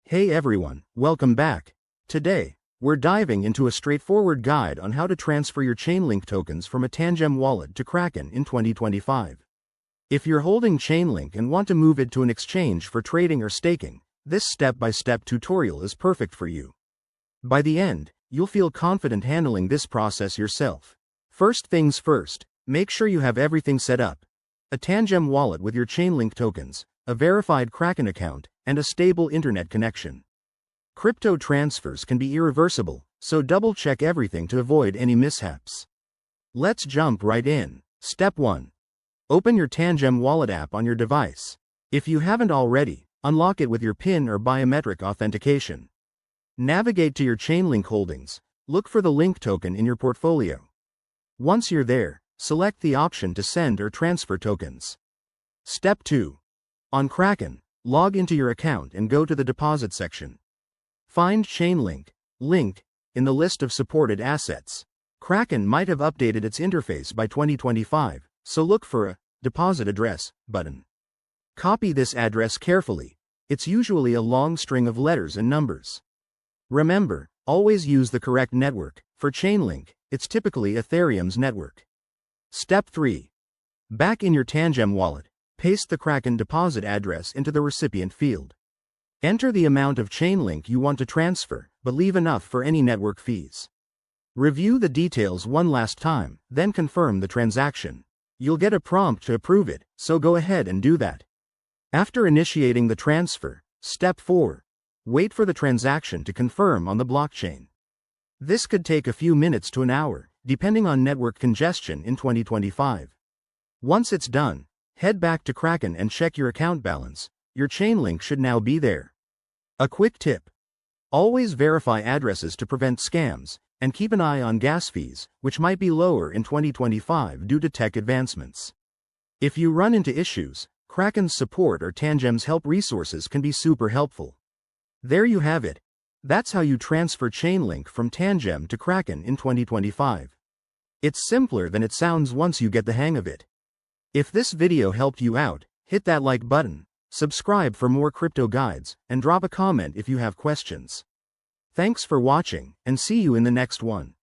Hey everyone, welcome back. Today, we're diving into a straightforward guide on how to transfer your Chainlink tokens from a Tangem wallet to Kraken in 2025. If you're holding Chainlink and want to move it to an exchange for trading or staking, this step-by-step tutorial is perfect for you. By the end, you'll feel confident handling this process yourself. First things first, make sure you have everything set up. A Tangem wallet with your Chainlink tokens, a verified Kraken account, and a stable internet connection. Crypto transfers can be irreversible, so double-check everything to avoid any mishaps. Let's jump right in. Step 1. Open your Tangem wallet app on your device. If you haven't already, unlock it with your PIN or biometric authentication. Navigate to your Chainlink holdings, look for the Link token in your portfolio. Once you're there, select the option to send or transfer tokens. Step 2. On Kraken, log into your account and go to the deposit section. Find Chainlink, Link, in the list of supported assets. Kraken might have updated its interface by 2025, so look for a Deposit Address button. Copy this address carefully. It's usually a long string of letters and numbers. Remember, always use the correct network. For Chainlink, it's typically Ethereum's network. Step 3. Back in your Tangem wallet, paste the Kraken deposit address into the recipient field. Enter the amount of Chainlink you want to transfer, but leave enough for any network fees. Review the details one last time, then confirm the transaction. You'll get a prompt to approve it, so go ahead and do that. After initiating the transfer, Step 4. Wait for the transaction to confirm on the blockchain. This could take a few minutes to an hour, depending on network congestion in 2025. Once it's done, head back to Kraken and check your account balance. Your Chainlink should now be there. A quick tip. Always verify addresses to prevent scams, and keep an eye on gas fees, which might be lower in 2025 due to tech advancements. If you run into issues, Kraken's support or Tangem's help resources can be super helpful. There you have it. That's how you transfer Chainlink from Tangem to Kraken in 2025. It's simpler than it sounds once you get the hang of it. If this video helped you out, hit that like button, subscribe for more crypto guides, and drop a comment if you have questions. Thanks for watching, and see you in the next one.